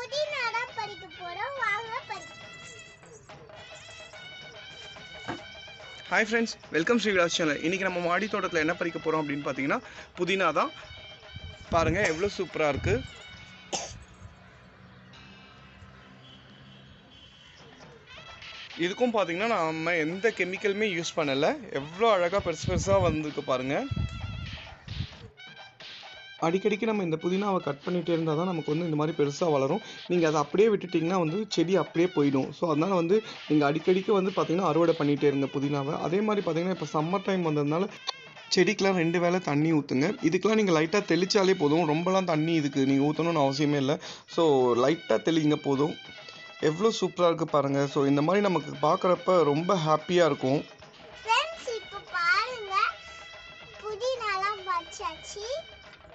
புதினா தான் பறிக்க போறோம். வாங்க பறிக்கலாம். Hi friends, welcome Shri Vilas channel. இன்றைக்கி நம்ம மாடி தோட்டத்தில் என்ன பறிக்க போகிறோம் அப்படின்னு பார்த்தீங்கன்னா புதினா தான். பாருங்கள் எவ்வளோ சூப்பராக இருக்குது. இதுக்கும் பார்த்தீங்கன்னா நம்ம எந்த கெமிக்கலுமே யூஸ் பண்ணலை. எவ்வளோ அழகாக பெருசு பெருசாக வந்துருக்கு பாருங்கள். அடிக்கடிக்கு நம்ம இந்த புதினாவை கட் பண்ணிகிட்டே இருந்தால் தான் நமக்கு வந்து இந்த மாதிரி பெருசாக வளரும். நீங்கள் அதை அப்படியே விட்டுட்டிங்கன்னா வந்து செடி அப்படியே போயிடும். ஸோ அதனால் வந்து நீங்கள் அடிக்கடிக்கு வந்து பார்த்திங்கன்னா அறுவடை பண்ணிகிட்டே இருங்க புதினாவை. அதே மாதிரி பார்த்திங்கன்னா இப்போ சம்மர் டைம் வந்ததுனால செடிக்கெலாம் 2 வேளை தண்ணி ஊற்றுங்க. இதுக்கெலாம் நீங்கள் லைட்டாக தெளித்தாலே போதும். ரொம்பலாம் தண்ணி இதுக்கு நீங்கள் ஊற்றணும்னு அவசியமே இல்லை. ஸோ லைட்டாக தெளிங்க போதும். எவ்வளோ சூப்பராக இருக்குது பாருங்கள். ஸோ இந்த மாதிரி நமக்கு பார்க்குறப்ப ரொம்ப ஹாப்பியாக இருக்கும்.